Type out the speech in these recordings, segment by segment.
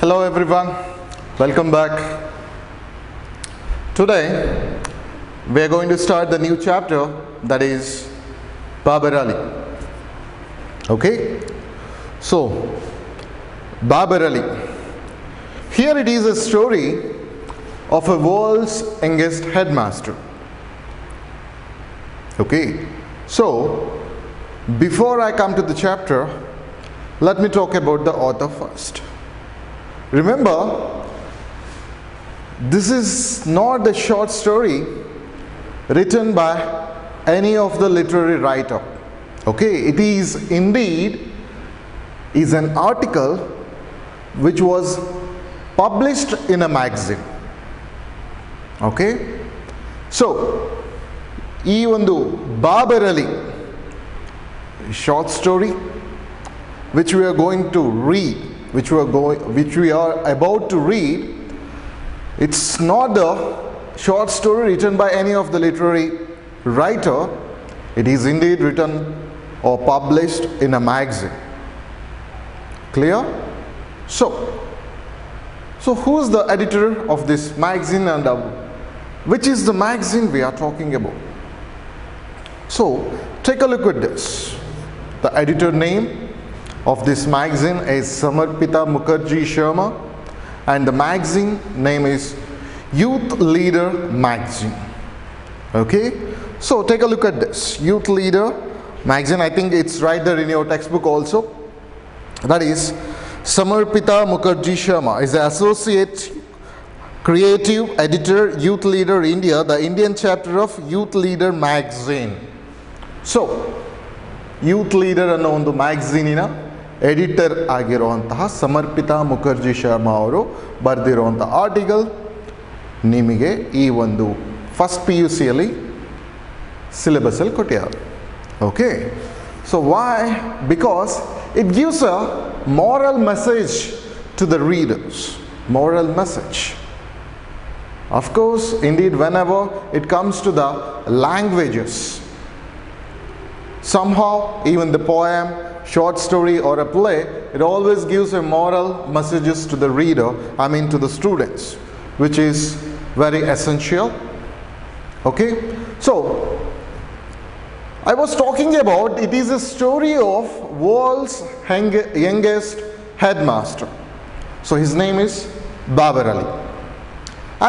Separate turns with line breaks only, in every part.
Hello everyone, welcome back. Today we are going to start the new chapter, that is Babar Ali. Okay, so Babar Ali. Here it is a story of a world's youngest headmaster. Okay, so before I come to the chapter, let me talk about the author first. Remember, this is not a short story written by any of the literary writer. Okay, it is indeed an article which was published in a magazine. Okay, so ಈ ಒಂದು Babar Ali short story which we are going to read, which we are about to read, it's not a short story written by any of the literary writer. It is indeed written or published in a magazine. Clear? So who is the editor of this magazine, and which is the magazine we are talking about? So take a look at this. The editor name of this magazine is Samarpita Mukherjee Sharma, and the magazine name is Youth Leader Magazine. Okay, so take a look at this Youth Leader Magazine. I think it's right there in your textbook also. That is Samarpita Mukherjee Sharma is the associate creative editor, Youth Leader India, the Indian chapter of Youth Leader Magazine. So youth leader ಅನ್ನೋ ಒಂದು ಮ್ಯಾಗ್ಝೀನಿನ editor ಆಗಿರುವಂತಹ ಸಮರ್ಪಿತಾ ಮುಖರ್ಜಿ ಶರ್ಮಾ ಅವರು ಬರೆದಿರುವಂಥ article ನಿಮಗೆ ಈ ಒಂದು first P you ಸಿಯಲ್ಲಿ ಸಿಲೆಬಸಲ್ಲಿ ಕೊಟ್ಟಿದ್ದಾರೆ. Okay, so why? Because it gives a moral message to the readers. Moral message. Of course, indeed, whenever it comes to the languages, somehow even the poem, short story or a play, it always gives a moral messages to the reader, to the students, which is very essential. Okay, so I was talking about, it is a story of world's youngest headmaster. So his name is Babar Ali.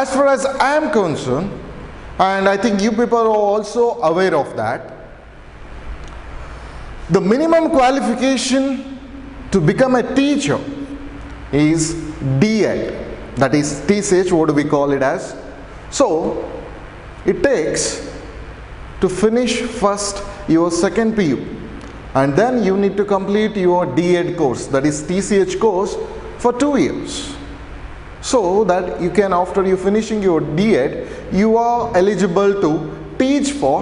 As far as I am concerned, and I think you people are also aware of that, the minimum qualification to become a teacher is D.Ed. That is TCH, what do we call it as? So it takes to finish first your second PU, and then you need to complete your D.Ed course, that is TCH course, for 2 years. So that you can, after you finishing your D.Ed, you are eligible to teach for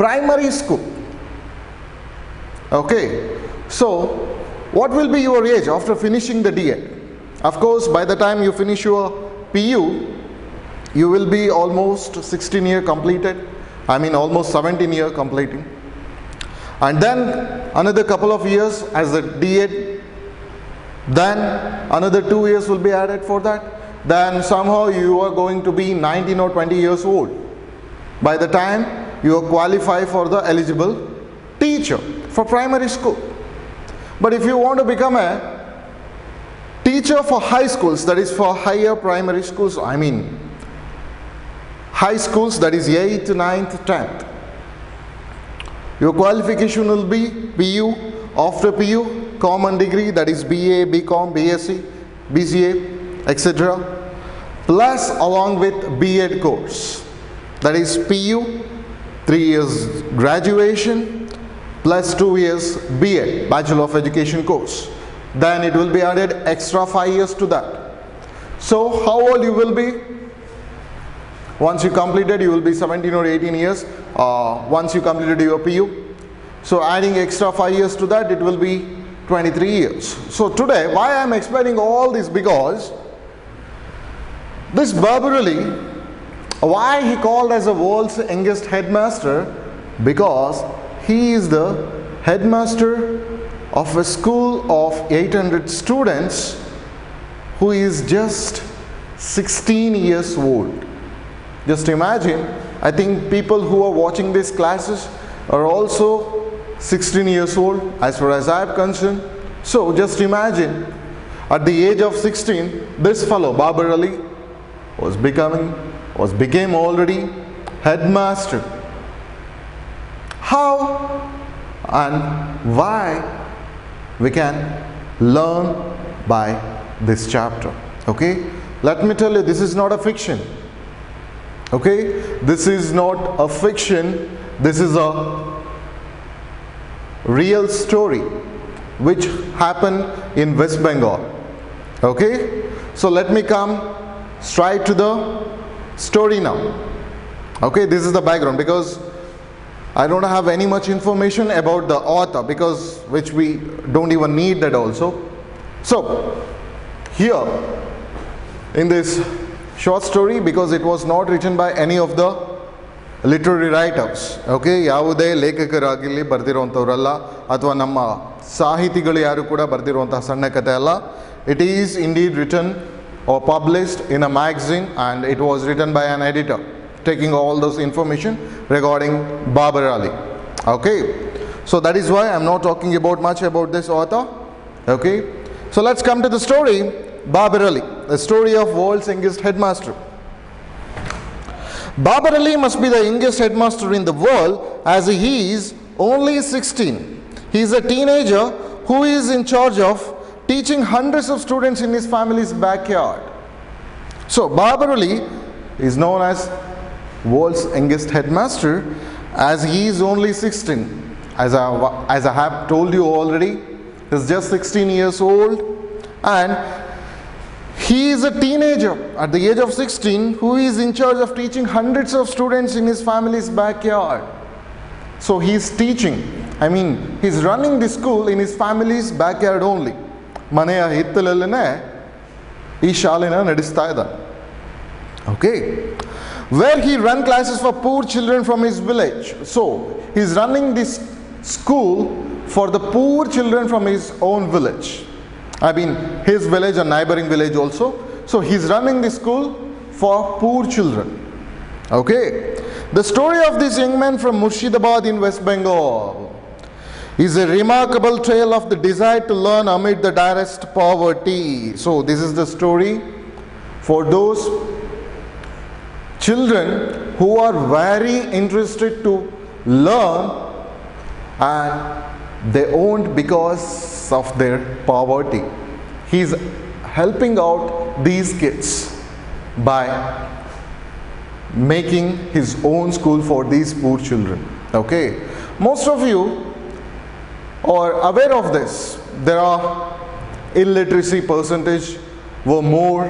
primary school. Okay, so what will be your age after finishing the D.Ed? Of course, by the time you finish your PU, you will be almost 16 year completed. Almost 17 year completing. And then another couple of years as a D.Ed. Then another 2 years will be added for that. Then somehow you are going to be 19 or 20 years old by the time you are qualified for the eligible teacher for primary school. But if you want to become a teacher for high schools, that is for higher primary schools, high schools, that is 8th, 9th, 10th, your qualification will be PU. After PU, common degree, that is BA, BCom, BSc, BCA, etc., plus along with B.Ed course, that is PU, 3 years graduation, plus 2 years B.Ed, Bachelor of Education course. Then it will be added extra 5 years to that. So how old you will be? Once you completed, you will be 17 or 18 years. Once you completed your PU. So adding extra 5 years to that, it will be 23 years. So today, why I am explaining all this? Because this Babar Ali, why he called as a world's youngest headmaster? Because he is the headmaster of a school of 800 students who is just 16 years old. Just imagine, I think people who are watching these classes are also 16 years old as far as I am concerned. So just imagine, at the age of 16, this fellow Babar Ali became already headmaster. How and why we can learn by this chapter. Okay, let me tell you, this is not a fiction. Okay, this is not a fiction, this is a real story which happened in West Bengal. Okay, so let me come straight to the story now. Okay, this is the background, because I don't have any much information about the author, because which we don't even need that also. So here in this short story, because it was not written by any of the literary writers, okay, ಯಾವುದೇ ಲೇಖಕರಾಗಿರಲಿ ಬರೆದಿರುವಂಥವರಲ್ಲ, ಅಥವಾ ನಮ್ಮ ಸಾಹಿತಿಗಳು ಯಾರು ಕೂಡ ಬರೆದಿರುವಂತಹ ಸಣ್ಣ ಕಥೆ ಅಲ್ಲ. It is indeed written or published in a magazine, and it was written by an editor taking all those information regarding Babar Ali. Okay, so that is why I am not talking about much about this author. Okay, so let's come to the story. Babar Ali, the story of world's youngest headmaster. Babar Ali must be the youngest headmaster in the world, as he is only 16. He is a teenager who is in charge of teaching hundreds of students in his family's backyard. So Babar Ali is known as world's youngest headmaster, as he is only 16. As I have told you already, he is just 16 years old, and he is a teenager at the age of 16 who is in charge of teaching hundreds of students in his family's backyard. So he is teaching, he is running the school in his family's backyard only. ಮನೆಯ ಹಿತ್ತಲಲ್ಲೇ ಈ ಶಾಲೆನ ನಡೆಸ್ತಾ ಇದ್ದಾನೆ. Okay, where he run classes for poor children from his village. So he is running this school for the poor children from his own village. His village and neighboring village also. So he is running this school for poor children. Okay, the story of this young man from Murshidabad in West Bengal is a remarkable tale of the desire to learn amid the direst poverty. So this is the story for those children who are very interested to learn, and they won't because of their poverty. He is helping out these kids by making his own school for these poor children. Okay, most of you are aware of this. There are illiteracy percentage were more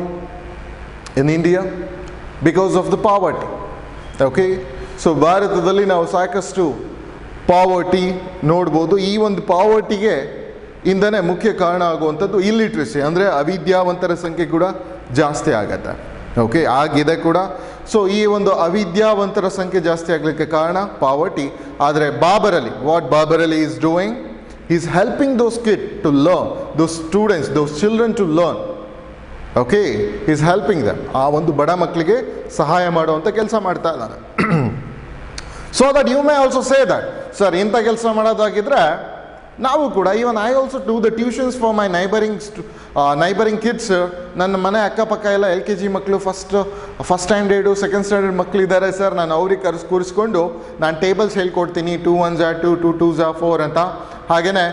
in India because of the poverty. Okay, so ಭಾರತದಲ್ಲಿ ನಾವು ಸಾಕಷ್ಟು poverty ನೋಡ್ಬೋದು. ಈ ಒಂದು ಪಾವರ್ಟಿಗೆ ಇಂದನೇ ಮುಖ್ಯ ಕಾರಣ ಆಗುವಂಥದ್ದು illiteracy, ಅಂದರೆ ಅವಿದ್ಯಾವಂತರ ಸಂಖ್ಯೆ ಕೂಡ ಜಾಸ್ತಿ ಆಗತ್ತೆ. ಓಕೆ, ಆಗಿದೆ ಕೂಡ. ಸೊ ಈ ಒಂದು ಅವಿದ್ಯಾವಂತರ ಸಂಖ್ಯೆ ಜಾಸ್ತಿ ಆಗಲಿಕ್ಕೆ ಕಾರಣ ಪಾವರ್ಟಿ. ಆದರೆ Babar Ali, what Babar Ali is doing, he is helping those kids to learn, those students, those children to learn. Okay, he is helping them. ಆ ಒಂದು ಬಡ ಮಕ್ಕಳಿಗೆ ಸಹಾಯ ಮಾಡುವಂಥ ಕೆಲಸ ಮಾಡ್ತಾ ಇದ್ದಾನೆ. So that you may also say that, sir ಇಂಥ ಕೆಲಸ ಮಾಡೋದಾಗಿದ್ರೆ ನಾವು ಕೂಡ, even I also do the tuitions for my neighboring kids. ನನ್ನ ಮನೆ ಅಕ್ಕಪಕ್ಕ ಎಲ್ಲ LKG ಮಕ್ಕಳು, ಫಸ್ಟ್ ಸ್ಟ್ಯಾಂಡರ್ಡು, ಸೆಕೆಂಡ್ ಸ್ಟ್ಯಾಂಡರ್ಡ್ ಮಕ್ಕಳಿದ್ದಾರೆ ಸರ್, ನಾನು ಅವ್ರಿಗೆ ಕೂರಿಸ್ಕೊಂಡು ನಾನು ಟೇಬಲ್ಸ್ ಹೇಳ್ಕೊಡ್ತೀನಿ, 2 1s are 2, 2 2s are 4 ಅಂತ. ಹಾಗೆಯೇ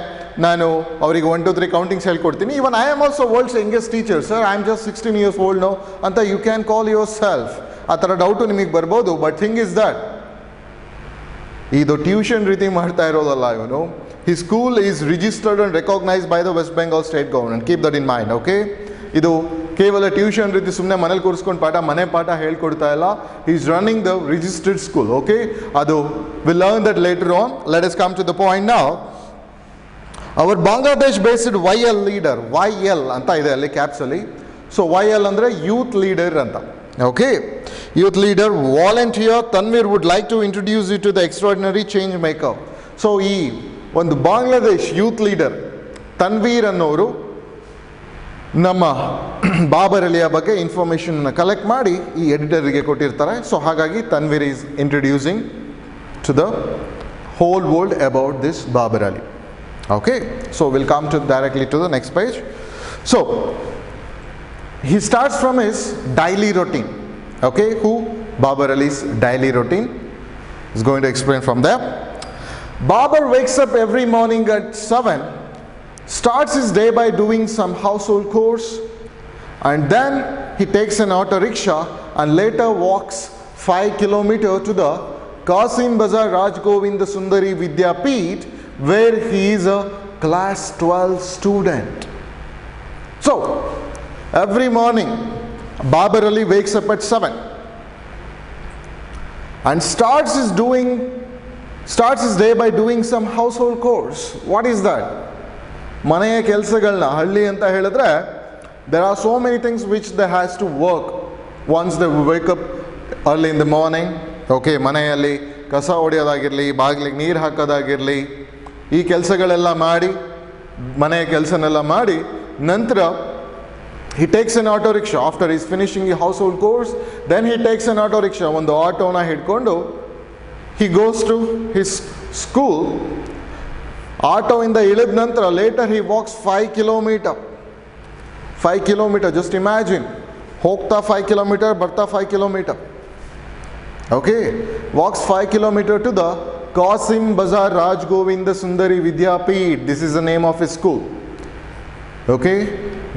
ನಾನು ಅವರಿಗೆ 1 2 3 ಕೌಂಟಿಂಗ್ಸ್ ಹೇಳ್ಕೊಡ್ತೀನಿ. Even I am also world's youngest teacher sir, I am just 16 years old no ಅಂತ you can call yourself. ಆ ಥರ ಡೌಟು ನಿಮಗೆ ಬರ್ಬೋದು. ಬಟ್ ಥಿಂಗ್ ಇಸ್ ದಟ್ ಇದು ಟ್ಯೂಷನ್ ರೀತಿ ಮಾಡ್ತಾ ಇರೋದಲ್ಲ ಇವನು. His school is registered and recognized by the West Bengal state government. Keep that in mind. Okay, ಇದು ಕೇವಲ ಟ್ಯೂಷನ್ ರೀತಿ ಸುಮ್ಮನೆ ಮನೇಲಿ ಕೂರಿಸ್ಕೊಂಡು ಮನೆ ಪಾಠ ಹೇಳ್ಕೊಡ್ತಾ ಇಲ್ಲ. He is running the registered school. Okay, ಅದು we'll learn that later on. Let us come to the point now. Our Bangladesh based YL leader, YL ಅಂತ ಇದೆ ಅಲ್ಲಿ ಕ್ಯಾಪ್ಸ್ ಅಲ್ಲಿ. ಸೊ YL ಅಂದರೆ ಯೂತ್ ಲೀಡರ್ ಅಂತ. Okay, youth leader volunteer Tanvir would like to introduce you to the extraordinary change maker. So ಈ ಒಂದು Bangladesh youth leader Tanveer ಅನ್ನೋರು ನಮ್ಮ ಬಾಬರ್ ಅಲಿಯ ಬಗ್ಗೆ ಇನ್ಫಾರ್ಮೇಷನ್ ಕಲೆಕ್ಟ್ ಮಾಡಿ ಈ ಎಡಿಟರ್ಗೆ ಕೊಟ್ಟಿರ್ತಾರೆ. ಸೊ ಹಾಗಾಗಿ Tanveer is introducing to the whole world about this Babar Ali. Okay, so we'll come to directly to the next page. So he starts from his daily routine. Okay, who? Babar Ali's daily routine is going to explain from there. Babar wakes up every morning at 7, starts his day by doing some household chores, and then he takes an auto rickshaw and later walks 5 kilometers to the Qasim Bazar Raj Govind Sundari Vidyapeeth, where he is a class 12 student. So, every morning, Babar Ali wakes up at 7 and starts his day by doing some household chores. What is that? ಮನೆಯ ಕೆಲಸಗಳನ್ನ ಹಳ್ಳಿ ಅಂತ ಹೇಳಿದ್ರೆ there are so many things which they has to work once they wake up early in the morning. Okay, ಮನೆಯಲ್ಲಿ ಕಸ ಹೊಡೆಯೋದಾಗಿರಲಿ, ಬಾಗಿಲಿಗೆ ನೀರು ಹಾಕೋದಾಗಿರಲಿ, ಈ ಕೆಲಸಗಳೆಲ್ಲ ಮಾಡಿ, ಮನೆಯ ಕೆಲಸನೆಲ್ಲ ಮಾಡಿ ನಂತರ he takes an auto rickshaw after he's finishing the household chores. Then he takes an auto rickshaw, ಒಂದು ಆಟೋನ ಹಿಡ್ಕೊಂಡು he goes to his school. ಆಟೋಯಿಂದ ಇಳಿದ ನಂತರ later he walks 5 kilometer. Just imagine, ಹೋಗ್ತಾ 5 kilometer, ಬರ್ತಾ 5 kilometer. Okay, walks 5 kilometers to the Qasim Bazar Raj Govind Sundari Vidyapeeth. This is the name of his school. Okay,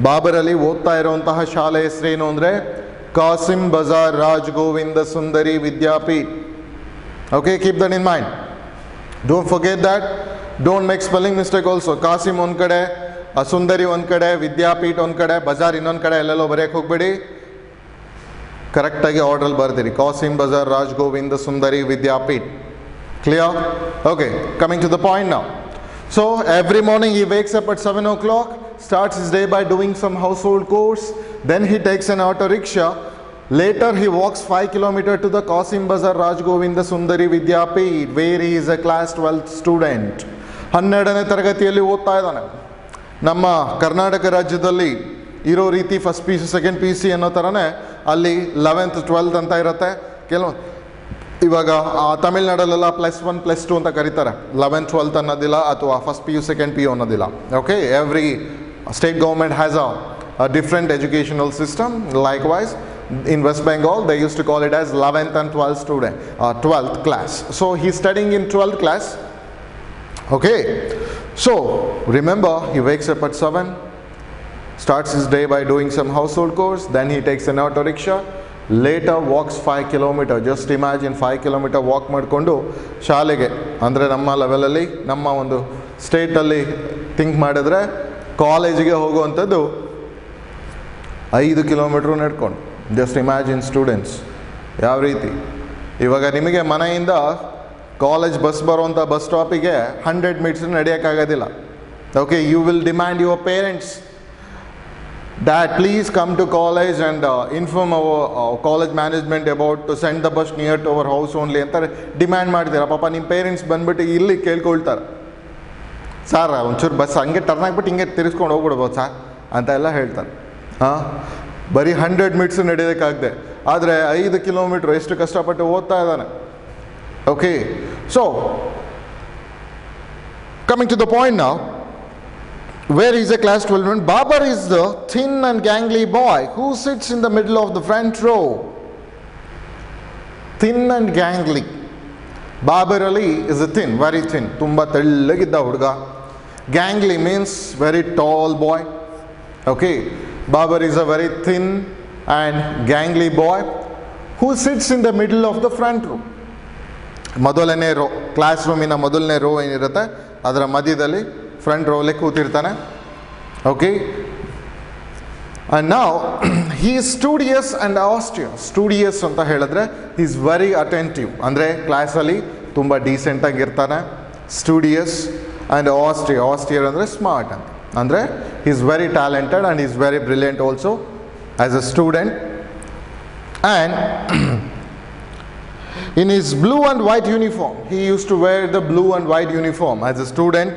Babur Ali ಓದ್ತಾ ಇರುವಂತಹ ಶಾಲೆ ಹೆಸರೇನು ಅಂದರೆ Qasim Bazar Raj Govind Sundari Vidyapeeth. Okay, keep that in mind. Don't forget that. Don't make spelling mistake also. Qasim ಒಂದು ಕಡೆ, ಸುಂದರಿ ಒಂದು ಕಡೆ, ವಿದ್ಯಾಪೀಠ ಒಂದು ಕಡೆ, ಬಜಾರ್ ಇನ್ನೊಂದು ಕಡೆ, ಎಲ್ಲೆಲ್ಲೋ ಬರೆಯಕ್ಕೆ ಹೋಗ್ಬೇಡಿ. ಕರೆಕ್ಟಾಗಿ ಆರ್ಡ್ರಲ್ಲಿ ಬರ್ದಿರಿ. Qasim Bazar Raj Govind Sundari Vidyapeeth. Clear? Okay, coming to the point now. So every morning he wakes up at 7 o'clock, starts his day by doing some household chores, then he takes an auto rickshaw, later he walks 5 kilometers to the Qasim Bazar Raj Govind Sundari Vidyapeeth, where he is a class 12 student. 12ನೇ ತರಗತಿಯಲ್ಲಿ ಓದ್ತಾ ಇದ್ದಾನೆ. ನಮ್ಮ ಕರ್ನಾಟಕ ರಾಜ್ಯದಲ್ಲಿ ಇರೋ ರೀತಿ first P U C second P U C ಅನ್ನೋ ಥರನೇ ಅಲ್ಲಿ 11th 12th ಅಂತ ಇರುತ್ತೆ. ಇವಾಗ ತಮಿಳ್ನಾಡಲ್ಲೆಲ್ಲ +1 +2 ಅಂತ ಕರೀತಾರೆ. 11th 12th ಅನ್ನೋದಿಲ್ಲ, ಅಥವಾ first P U second P U ಅನ್ನೋದಿಲ್ಲ. Okay, every state government has a different educational system. Likewise in West Bengal they used to call it as 11th and 12th class. So he's studying in 12th class. Okay, so remember, he wakes up at 7, starts his day by doing some household chores, then he takes an auto rickshaw, later walks 5 kilometers. Just imagine 5 kilometers walk ಮಾಡಿಕೊಂಡು ಶಾಲೆಗೆ, ಅಂದರೆ ನಮ್ಮ ಲೆವೆಲಲ್ಲಿ, ನಮ್ಮ ಒಂದು ಸ್ಟೇಟಲ್ಲಿ think ಮಾಡಿದ್ರೆ ಕಾಲೇಜಿಗೆ ಹೋಗುವಂಥದ್ದು 5 ಕಿಲೋಮೀಟ್ರು ನಡ್ಕೊಂಡು. ಜಸ್ಟ್ ಇಮ್ಯಾಜಿನ್ ಸ್ಟೂಡೆಂಟ್ಸ್ ಯಾವ ರೀತಿ. ಇವಾಗ ನಿಮಗೆ ಮನೆಯಿಂದ ಕಾಲೇಜ್ ಬಸ್ ಬರುವಂಥ ಬಸ್ ಸ್ಟಾಪಿಗೆ 100 meters ನಡೆಯೋಕ್ಕಾಗೋದಿಲ್ಲ. Okay, you will demand your parents that please come to college and inform our college management about to send the bus near to our house only ಅಂತ demand ಮಾಡ್ತೀರಾ. ಪಾಪ ನಿಮ್ಮ parents ಬಂದುಬಿಟ್ಟು ಇಲ್ಲಿ ಕೇಳ್ಕೊಳ್ತಾರೆ, sir ಒಂಚೂರು bus ಹಂಗೆ turn ಆಗಿಬಿಟ್ಟು ಹಿಂಗೆ ತಿರ್ಸ್ಕೊಂಡು ಹೋಗ್ಬಿಡ್ಬೋದು ಸರ್ ಅಂತ ಎಲ್ಲ ಹೇಳ್ತಾರೆ. ಬರೀ 100 meters ನಡೆಯೋದಕ್ಕಾಗದೆ, ಆದರೆ 5 kilometers ಎಷ್ಟು ಕಷ್ಟಪಟ್ಟು ಓದ್ತಾ ಇದ್ದಾನೆ. Okay, so coming to the point now, where is a class 12 student. Babar is the thin and gangly boy who sits in the middle of the front row. Thin and gangly. Babar Ali is a thin, very thin. Tumba tellagidda huduga. Gangly means very tall boy. Okay, Babar is a very thin and gangly boy who sits in the middle of the front row. ಮೊದಲನೇ row, class ರೂಮಿನ ಮೊದಲನೇ row ಏನಿರುತ್ತೆ ಅದರ ಮಧ್ಯದಲ್ಲಿ front ರೋಲಿ ಕೂತಿರ್ತಾನೆ. Okay, and ನಾವು he is studious and austere. Studious ಅಂತ ಹೇಳಿದ್ರೆ ಹೀ ಈಸ್ ವೆರಿ ಅಟೆಂಟಿವ್, ಅಂದರೆ ಕ್ಲಾಸಲ್ಲಿ ತುಂಬ ಡೀಸೆಂಟಾಗಿರ್ತಾನೆ. ಸ್ಟೂಡಿಯಸ್ ಆ್ಯಂಡ್ ಆಸ್ಟಿಯರ್ ಅಂದರೆ ಸ್ಮಾರ್ಟ್ ಅಂತ, ಅಂದರೆ he is very talented and is very brilliant also as a student. And in his blue and white uniform, he used to wear the blue and white uniform as a student,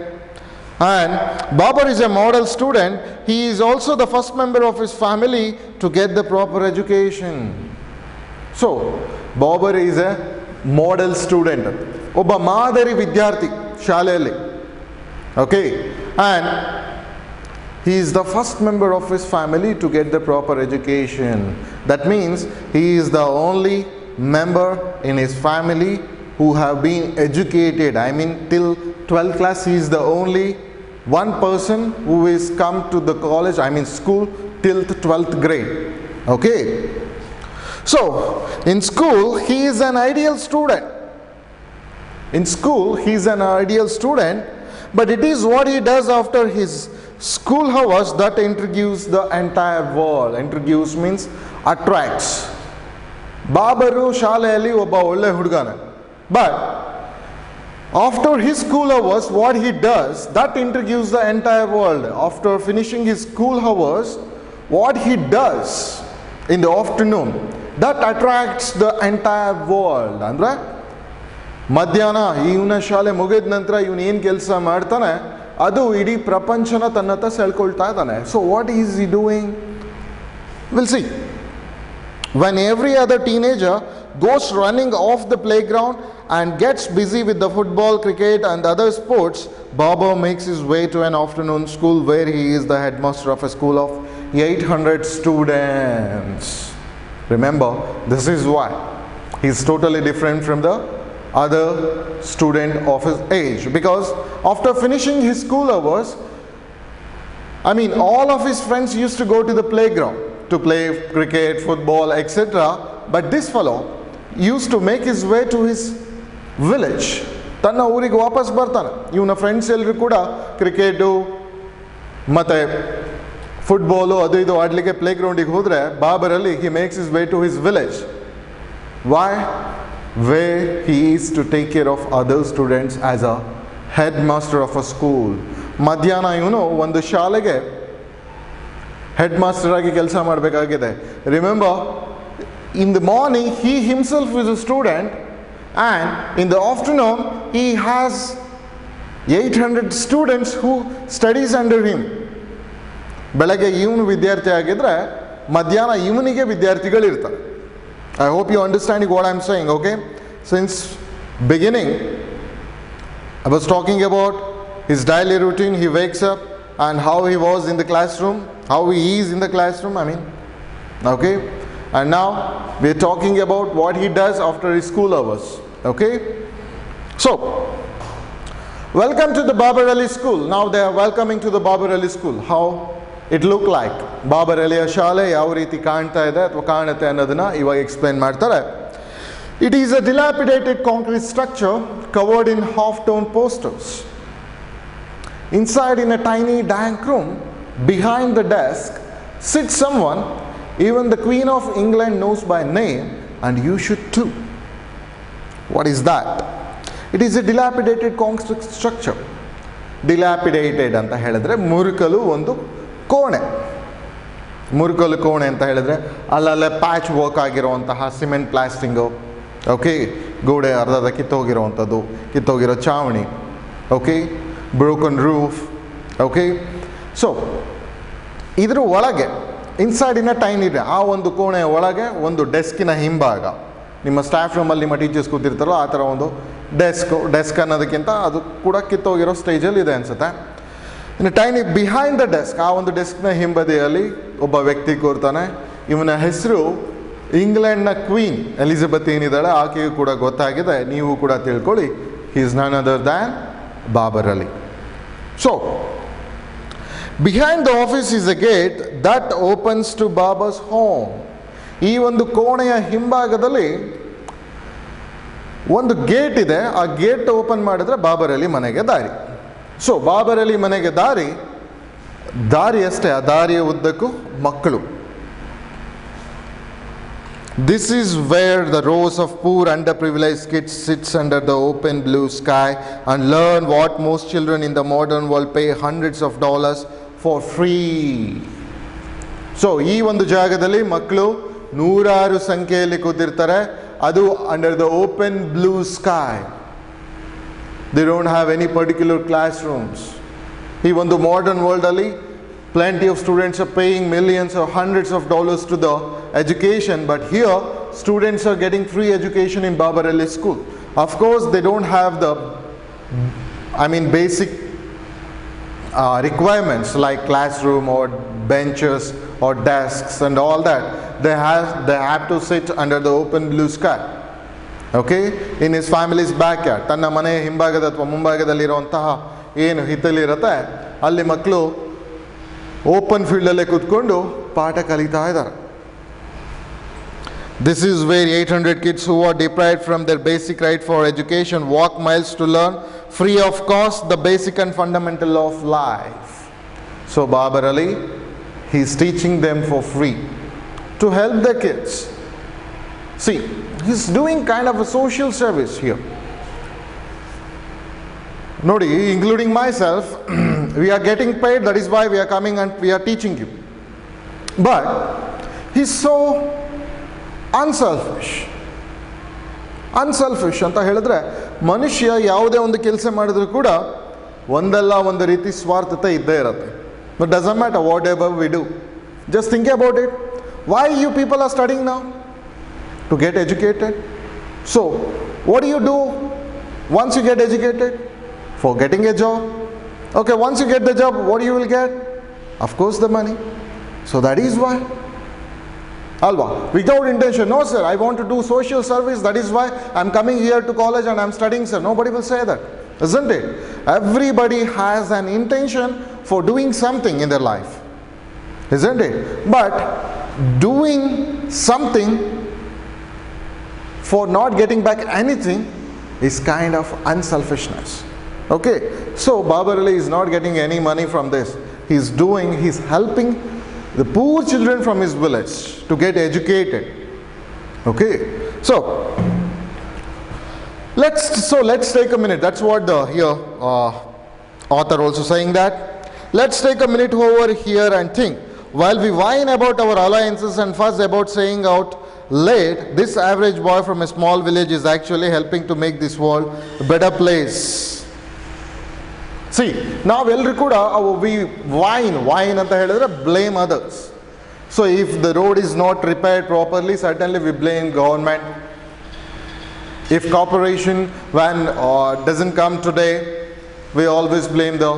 And Babar is a model student. He is also the first member of his family to get the proper education. So, Babar is a model student. ಒಬ್ಬ ಮಾದರಿ ವಿದ್ಯಾರ್ಥಿ ಶಾಲೆಯಲ್ಲಿ. Okay? And he is the first member of his family to get the proper education. That means he is the only member in his family who have been educated. I mean till 12th class he is the only one person who is come to the college, I mean school, till the 12th grade. Okay? So, in school he is an ideal student. In school he is an ideal student, but it is what he does after his school hours that introduce the entire world. Introduce means attracts. Babaru ಶಾಲೆಯಲ್ಲಿ ಒಬ್ಬ ಒಳ್ಳೆ ಹುಡುಗನ. But after his school hours, what he does, that introduces the entire world. After finishing his school hours, what he does in the afternoon, that attracts the entire world. ಅಂದ್ರೆ ಮಧ್ಯಾಹ್ನ ಇವನ ಶಾಲೆ ಮುಗಿದ ನಂತರ ಇವನು ಏನು ಕೆಲಸ ಮಾಡ್ತಾನೆ ಅದು ಇಡೀ ಪ್ರಪಂಚನ ತನ್ನತ್ತ ಸೆಳ್ಕೊಳ್ತಾ ಇದ್ದಾನೆ. So what is he doing? Will see. When every other teenager goes running off the playground and gets busy with the football, cricket and other sports, Babar makes his way to an afternoon school where he is the headmaster of a school of 800 students. Remember, this is why he is totally different from the other student of his age, because after finishing his school hours, I mean all of his friends used to go to the playground to play cricket, football, etc. But this fellow used to make his way to his village. ತನ್ನ ಊರಿಗೆ ವಾಪಸ್ ಬರ್ತಾನೆ. ಇವನ friends ಎಲ್ಲರೂ ಕೂಡ cricket ಮತ್ತು football ಅದು ಇದು ಆಡಲಿಕ್ಕೆ ಪ್ಲೇ ಗ್ರೌಂಡಿಗೆ ಹೋದರೆ ಬಾಬರಲ್ಲಿ he makes his way to his village. Why? Where he is to take care of other students as a headmaster of a school. ಮಧ್ಯಾಹ್ನ ಇವನು ಒಂದು ಶಾಲೆಗೆ ಹೆಡ್ ಮಾಸ್ಟರ್ ಆಗಿ ಕೆಲಸ ಮಾಡಬೇಕಾಗಿದೆ. Remember, in the morning he himself is a student and in the afternoon he has 800 students who studies under him. ಬೆಳಗ್ಗೆ ಇವನು ವಿದ್ಯಾರ್ಥಿ ಆಗಿದ್ರೆ ಮಧ್ಯಾಹ್ನ ಇವನಿಗೆ ವಿದ್ಯಾರ್ಥಿಗಳಿರ್ತಾರೆ. I hope you understanding what I'm saying, okay? Since beginning I was talking about his daily routine. He wakes up and how he was in the classroom, how he is in the classroom, I mean, okay? And now we are talking about what he does after his school hours, okay? So, welcome to the Babar Ali school. Now they are welcoming to the Babar Ali school. How it look like? Babar Ali ಶಾಲೆ ಯಾವ ರೀತಿ ಕಾಣ್ತಾ ಇದೆ ಅಥವಾ ಕಾಣುತ್ತೆ ಅನ್ನೋದನ್ನ ಇವಾಗ explain ಮಾಡ್ತಾರೆ. It is a dilapidated concrete structure covered in half-tone posters. Inside, in a tiny dank room, behind the desk, sits someone even the Queen of England knows by name, and you should too. What is that? It is a dilapidated concrete structure. Dilapidated ಅಂತ ಹೇಳಿದ್ರೆ ಮುರುಕಲು ಒಂದು ಕೋಣೆ. ಮುರುಕಲು ಕೋಣೆ ಅಂತ ಹೇಳಿದ್ರೆ ಅಲ್ಲಲ್ಲೇ patch work ಆಗಿರುವಂತಹ cement ಪ್ಲಾಸ್ಟಿಂಗು, okay, ಗೋಡೆ ಅರ್ಧದ ಕಿತ್ತೋಗಿರೋವಂಥದ್ದು, ಕಿತ್ತೋಗಿರೋ ಚಾವಣಿ, okay, broken roof, okay. So ಇದ್ರ ಒಳಗೆ ಇನ್ಸೈಡ್ ಇನ್ ಅ ಟೈನಿ ಇದೆ, ಆ ಒಂದು ಕೋಣೆಯ ಒಳಗೆ ಒಂದು ಡೆಸ್ಕಿನ ಹಿಂಭಾಗ, ನಿಮ್ಮ ಸ್ಟಾಫ್ ರೂಮಲ್ಲಿ ನಿಮ್ಮ ಟೀಚರ್ಸ್ ಕೂತಿರ್ತಾರೋ ಆ ಥರ ಒಂದು ಡೆಸ್ಕ್ ಅನ್ನೋದಕ್ಕಿಂತ ಅದು ಕೂಡ ಕಿತ್ತೋಗಿರೋ ಸ್ಟೇಜಲ್ಲಿ ಇದೆ ಅನಿಸುತ್ತೆ. ಇನ್ನು ಟೈನಿ ಬಿಹೈಂಡ್ ದ ಡೆಸ್ಕ್, ಆ ಒಂದು ಡೆಸ್ಕ್ನ ಹಿಂಬದಿಯಲ್ಲಿ ಒಬ್ಬ ವ್ಯಕ್ತಿ ಕೂರ್ತಾನೆ. ಇವನ ಹೆಸರು ಇಂಗ್ಲೆಂಡ್ನ ಕ್ವೀನ್ ಎಲಿಜಬೆತ್ ಏನಿದ್ದಾಳೆ ಆಕೆಗೂ ಕೂಡ ಗೊತ್ತಾಗಿದೆ, ನೀವು ಕೂಡ ತಿಳ್ಕೊಳ್ಳಿ. He is none other than Babar Ali. So behind the office is a gate that opens to Babar's home. ಈ ಒಂದು ಕೋಣೆಯ ಹಿಂಭಾಗದಲ್ಲಿ ಒಂದು ಗೇಟ್ ಇದೆ, ಆ ಗೇಟ್ ಓಪನ್ ಮಾಡಿದ್ರೆ ಬಾಬರ್ ಅಲಿ ಮನೆಗೆ ದಾರಿ. ಸೊ ಬಾಬರ್ ಅಲಿ ಮನೆಗೆ ದಾರಿ ಅಷ್ಟೇ, ಆ ದಾರಿಯ ಉದ್ದಕ್ಕೂ ಮಕ್ಕಳು. This is where the rows of poor underprivileged kids sits under the open blue sky and learn what most children in the modern world pay hundreds of dollars for free. So ಈ ಒಂದು ಜಾಗದಲ್ಲಿ ಮಕ್ಕಳು ನೂರಾರು ಸಂಖ್ಯೆಯಲ್ಲಿ ಕೂತಿರ್ತಾರೆ, ಅದು under the open blue sky. They don't have any particular classrooms. ಈ ಒಂದು modern ವರ್ಲ್ಡಲ್ಲಿ plenty of students are paying millions or hundreds of dollars to the education, but here students are getting free education in Babarali school. Of course they don't have the basic requirements like classroom or benches or desks and all that. They have to sit under the open blue sky, okay, in his family's backyard. ತನ್ನ ಮನೆ ಹಿಂಭಾಗದ ಅಥವಾ ಮುಂಭಾಗದಲ್ಲಿರುವಂತಹ ಏನು ಹಿತ್ತಲಿರುತ್ತೆ ಅಲ್ಲಿ ಮಕ್ಕಳು open ಫೀಲ್ಡಲ್ಲೇ ಕೂತ್ಕೊಂಡು ಪಾಠ ಕಲಿತಾ ಇದ್ದಾರೆ. This is where 800 kids who are deprived from their basic right for education walk miles to learn free of cost the basic and fundamental of life. So Babar Ali, he is teaching them for free to help the kids. See, he is doing kind of a social service here. Nodi, including myself, we are getting paid, that is why we are coming and we are teaching you. But he's so unselfish ಅಂತ ಹೇಳಿದ್ರೆ, ಮನುಷ್ಯ ಯಾವುದೇ ಒಂದು ಕೆಲಸ ಮಾಡಿದ್ರು ಕೂಡ ಒಂದಲ್ಲ ಒಂದು ರೀತಿ ಸ್ವಾರ್ಥತೆ ಇದ್ದೇ ಇರುತ್ತೆ. It doesn't matter whatever we do. Just think about it. Why you people are studying now? To get educated. So what do you do once you get educated? For getting a job. Okay, once you get the job, what you will get? Of course the money. So that is why. Alva, without intention, no sir, I want to do social service, that is why I'm coming here to college and I'm studying, sir. Nobody will say that, isn't it? Everybody has an intention for doing something in their life, isn't it? But doing something for not getting back anything is kind of unselfishness. Okay, so Babar Ali is not getting any money from this. He's helping the poor children from his village to get educated. Okay, so let's take a minute. That's what the author also saying that. Let's take a minute over here and think. While we whine about our alliances and fuss about saying out late, this average boy from a small village is actually helping to make this world a better place. See, ನಾವೆಲ್ಲರೂ ಕೂಡ we whine ಅಂತ ಹೇಳಿದ್ರೆ blame others. So if the road is not repaired properly, certainly we blame government. If corporation van doesn't come today, we always blame the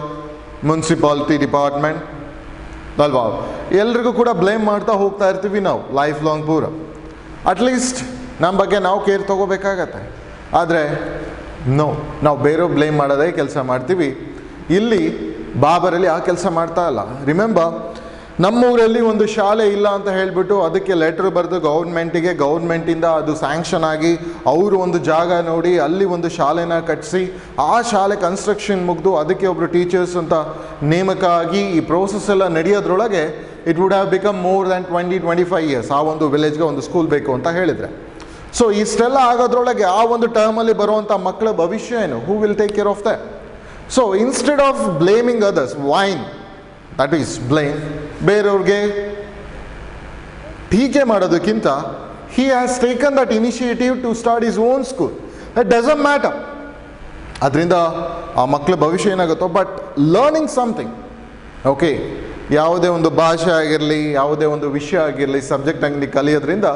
municipality department. ಅಲ್ವಾ, ಎಲ್ರಿಗೂ ಕೂಡ blame ಮಾಡ್ತಾ ಹೋಗ್ತಾ ಇರ್ತೀವಿ ನಾವು ಲೈಫ್ ಲಾಂಗ್ ಪೂರ. ಅಟ್ಲೀಸ್ಟ್ ನಮ್ಮ ಬಗ್ಗೆ ನಾವು ಕೇರ್ ತೊಗೋಬೇಕಾಗತ್ತೆ. ಆದರೆ ನಾವು ಬೇರೆಯವ್ರು ಬ್ಲೇಮ್ ಮಾಡೋದೇ ಕೆಲಸ ಮಾಡ್ತೀವಿ. ಇಲ್ಲಿ ಬಾಬರಲ್ಲಿ ಆ ಕೆಲಸ ಮಾಡ್ತಾ ಇಲ್ಲ. ರಿಮೆಂಬರ್, ನಮ್ಮೂರಲ್ಲಿ ಒಂದು ಶಾಲೆ ಇಲ್ಲ ಅಂತ ಹೇಳಿಬಿಟ್ಟು ಅದಕ್ಕೆ ಲೆಟ್ರ್ ಬರೆದು ಗೌರ್ಮೆಂಟಿಂದ ಅದು ಸ್ಯಾಂಕ್ಷನ್ ಆಗಿ ಅವರು ಒಂದು ಜಾಗ ನೋಡಿ ಅಲ್ಲಿ ಒಂದು ಶಾಲೆನ ಕಟ್ಟಿಸಿ ಆ ಶಾಲೆ ಕನ್ಸ್ಟ್ರಕ್ಷನ್ ಮುಗಿದು ಅದಕ್ಕೆ ಒಬ್ಬರು ಟೀಚರ್ಸ್ ಅಂತ ನೇಮಕ ಆಗಿ ಈ ಪ್ರೋಸೆಸ್ ಎಲ್ಲ ನಡೆಯೋದ್ರೊಳಗೆ it would have become more than 20-25 years ಆ ಒಂದು ವಿಲೇಜ್ಗೆ ಒಂದು ಸ್ಕೂಲ್ ಬೇಕು ಅಂತ ಹೇಳಿದರೆ. ಸೊ ಇಷ್ಟೆಲ್ಲ ಆಗೋದ್ರೊಳಗೆ ಆ ಒಂದು ಟರ್ಮಲ್ಲಿ ಬರುವಂಥ ಮಕ್ಕಳ ಭವಿಷ್ಯ ಏನು? Who will take care of that? So instead of blaming others, whine, that is blame, ಬೇರೆಯವ್ರಿಗೆ ಟೀಕೆ ಮಾಡೋದಕ್ಕಿಂತ he has taken that initiative to start his own school. That doesn't matter, ಅದರಿಂದ ಆ ಮಕ್ಕಳ ಭವಿಷ್ಯ ಏನಾಗುತ್ತೋ, ಬಟ್ ಲರ್ನಿಂಗ್ ಸಮಥಿಂಗ್. ಓಕೆ, ಯಾವುದೇ ಒಂದು ಭಾಷೆ ಆಗಿರಲಿ, ಯಾವುದೇ ಒಂದು ವಿಷಯ ಆಗಿರಲಿ, ಸಬ್ಜೆಕ್ಟ್ ಆಗಲಿ ಕಲಿಯೋದ್ರಿಂದ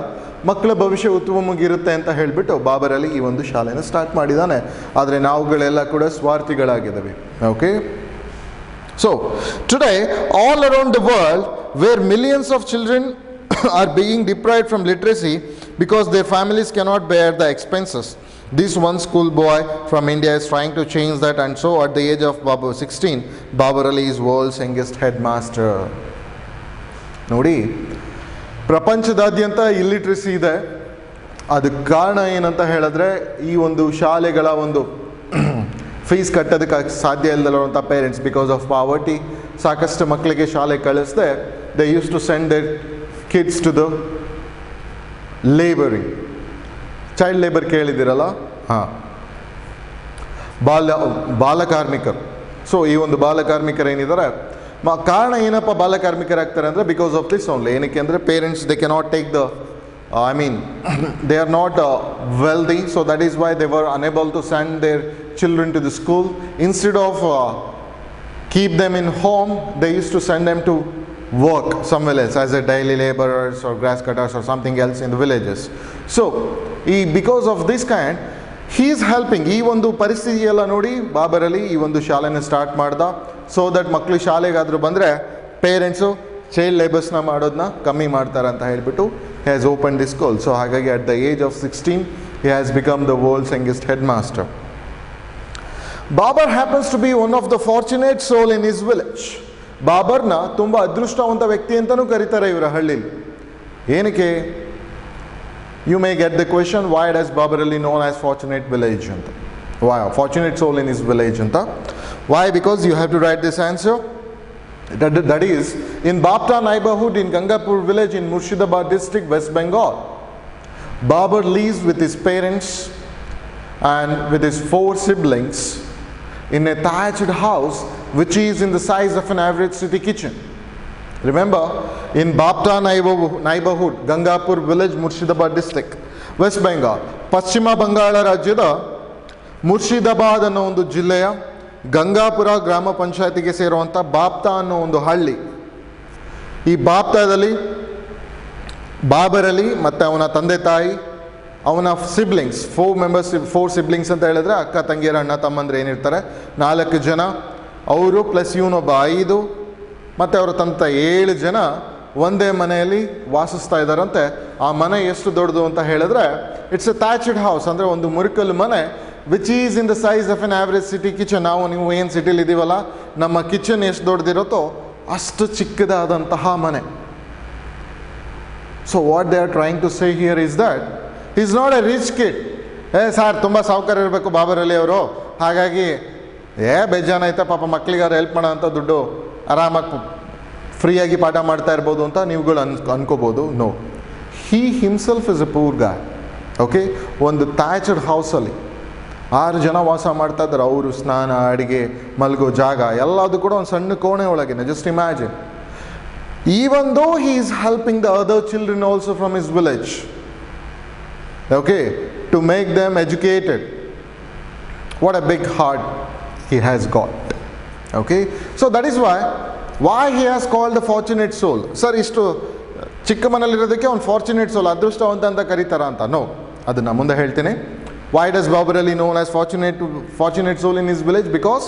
ಮಕ್ಕಳ ಭವಿಷ್ಯ ಉತ್ತಮವಾಗಿರುತ್ತೆ ಅಂತ ಹೇಳಿಬಿಟ್ಟು ಬಾಬರಲ್ಲಿ ಈ ಒಂದು ಶಾಲೆನ ಸ್ಟಾರ್ಟ್ ಮಾಡಿದ್ದಾನೆ. ಆದರೆ ನಾವುಗಳೆಲ್ಲ ಕೂಡ ಸ್ವಾರ್ಥಿಗಳಾಗಿದ್ದಾವೆ. Okay, so today all around the world where millions of children are being deprived from literacy because their families cannot bear the expenses, this one school boy from India is trying to change that, and so at the age of 16 Babar Ali is world's youngest headmaster. ನೋಡಿ, ಪ್ರಪಂಚದಾದ್ಯಂತ illiteracy ಇದೆ. ಅದಕ್ಕೆ ಕಾರಣ ಏನಂತ ಹೇಳಿದ್ರೆ ಈ ಒಂದು ಶಾಲೆಗಳ ಒಂದು ಫೀಸ್ ಕಟ್ಟೋದಕ್ಕೆ ಸಾಧ್ಯ ಇಲ್ಲದಿರುವಂಥ ಪೇರೆಂಟ್ಸ್, ಬಿಕಾಸ್ ಆಫ್ ಪಾವರ್ಟಿ ಸಾಕಷ್ಟು ಮಕ್ಕಳಿಗೆ ಶಾಲೆ ಕಳಿಸ್ದೆ they use to send their kids to the labouring. Child labour ಕೇಳಿದಿರಲ್ಲ, ಹಾಂ, ಬಾಲಕಾರ್ಮಿಕರು. ಸೊ ಈ ಒಂದು ಬಾಲಕಾರ್ಮಿಕರೇನಿದ್ದಾರೆ, ಕಾರಣ ಏನಪ್ಪ ಬಾಲಕಾರ್ಮಿಕರಾಗ್ತಾರೆ ಅಂದರೆ ಬಿಕಾಸ್ ಆಫ್ ದಿಸ್ ಓನ್ಲಿ. ಏನಕ್ಕೆ ಅಂದರೆ parents they cannot take the they are not wealthy, so that is why they were unable to send their children to the school. Instead of keep them in home, they used to send them to work somewhere else as a daily laborers or grass cutters or something else in the villages. So because of this kind, he is helping. ಈ ಒಂದು ಪರಿಸ್ಥಿತಿ ಎಲ್ಲ ನೋಡಿ ಬಾಬರ್ ಅಲಿ ಈ ಒಂದು ಶಾಲೆನ start ಮಾಡ್ದ, so that ಮಕ್ಕಳು ಶಾಲೆಗಾದರೂ ಬಂದರೆ ಪೇರೆಂಟ್ಸು ಚೈಲ್ಡ್ ಲೇಬರ್ಸ್ನ ಮಾಡೋದನ್ನ ಕಮ್ಮಿ ಮಾಡ್ತಾರೆ ಅಂತ ಹೇಳಿಬಿಟ್ಟು he has opened this school. So ಹಾಗಾಗಿ at the age of 16 he has become the world's youngest headmaster. Babar happens to be one of the fortunate soul in his village. ಬಾಬರ್ನ ತುಂಬ ಅದೃಷ್ಟವಂತ ವ್ಯಕ್ತಿ ಅಂತಲೂ ಕರೀತಾರೆ ಇವರ ಹಳ್ಳಿಲಿ. ಏನಕ್ಕೆ? You may get the question, why does Babar Ali known as fortunate village anta? Why fortunate soul in his village anta? Why? Because you have to write this answer. That is in Bapta neighborhood in Gangapur village in Murshidabad district, West Bengal. Babar lives with his parents and with his 4 siblings in a thatched house which is in the size of an average city kitchen. Remember, in Bapta neighborhood, Gangapur village, Murshidabad district, West Bengal, Paschima Bangala ರಾಜ್ಯದ ಮುರ್ಷಿದಾಬಾದ್ ಅನ್ನೋ ಒಂದು ಜಿಲ್ಲೆಯ ಗಂಗಾಪುರ ಗ್ರಾಮ ಪಂಚಾಯತಿಗೆ ಸೇರುವಂಥ ಬಾಪ್ತಾ ಅನ್ನೋ ಒಂದು ಹಳ್ಳಿ. ಈ ಬಾಪ್ತಾದಲ್ಲಿ ಬಾಬರ್ ಅಲಿ ಮತ್ತು ಅವನ ತಂದೆ ತಾಯಿ, ಅವನ ಸಿಬ್ಲಿಂಗ್ಸ್ 4 ಸಿಬ್ಲಿಂಗ್ಸ್ ಅಂತ ಹೇಳಿದ್ರೆ ಅಕ್ಕ ತಂಗಿಯರ ಅಣ್ಣ ತಮ್ಮಂದ್ರೆ ಏನಿರ್ತಾರೆ 4 ಜನ, ಅವರು ಪ್ಲಸ್ ಇವನೊಬ್ಬ 5, ಮತ್ತು ಅವರ ತಂದೆ 7 ಜನ ಒಂದೇ ಮನೆಯಲ್ಲಿ ವಾಸಿಸ್ತಾ ಇದ್ದಾರಂತೆ. ಆ ಮನೆ ಎಷ್ಟು ದೊಡ್ಡದು ಅಂತ ಹೇಳಿದ್ರೆ ಇಟ್ಸ್ ಎ ಥ್ಯಾಚ್ಡ್ ಹೌಸ್, ಅಂದರೆ ಒಂದು ಮುರಿಕಲ್ಲು ಮನೆ, which is in the size of N average city kitchen. ನೀವು ಏನು ಸಿಟಿಲಿ ಇದ್ದೀವಲ್ಲ, ನಮ್ಮ ಕಿಚನ್ ಎಷ್ಟು ದೊಡ್ಡದಿರುತ್ತೋ ಅಷ್ಟು ಚಿಕ್ಕದಾದಂತಹ ಮನೆ. So what they are trying to say here is that is not a rich kid. Sir ತುಂಬ ಸಾವುಕಾರ ಇರಬೇಕು ಬಾಬರ್ ಅಲಿ ಅವರು, ಹಾಗಾಗಿ ಬೇಜಾನ ಐತೆ ಪಾಪ ಮಕ್ಕಳಿಗಾರು ಹೆಲ್ಪ್ ಮಾಡೋ ಅಂಥ ದುಡ್ಡು ಆರಾಮಾಗಿ ಫ್ರೀಯಾಗಿ ಪಾಠ ಮಾಡ್ತಾ ಇರ್ಬೋದು ಅಂತ ನೀವುಗಳು ಅನ್ಕೋಬೋದು. No, he himself is a poor guy. Okay, ಒಂದು ಥ್ಯಾಚ್ಡ್ ಹೌಸಲ್ಲಿ 6 ಜನ ವಾಸ ಮಾಡ್ತಾ ಇದ್ದಾರೆ. ಅವರು ಸ್ನಾನ, ಅಡಿಗೆ, ಮಲಗೋ ಜಾಗ ಎಲ್ಲದು ಕೂಡ ಒಂದು ಸಣ್ಣ ಕೋಣೆ ಒಳಗೇನೆ. Just imagine. Even though he is helping the other children also from his village, okay, to make them educated. What a big heart he has got. Okay, so that is why he has called the fortunate soul. Sir, ಇಷ್ಟು ಚಿಕ್ಕ ಮನೆಯಲ್ಲಿರೋದಕ್ಕೆ ಅವ್ನು fortunate ಸೋಲ್, ಅದೃಷ್ಟವಂತ ಅಂತ ಕರೀತಾರ ಅಂತ? No, ಅದನ್ನು ಮುಂದೆ ಹೇಳ್ತೀನಿ. Why does Babar Ali known as fortunate soul in his village? Because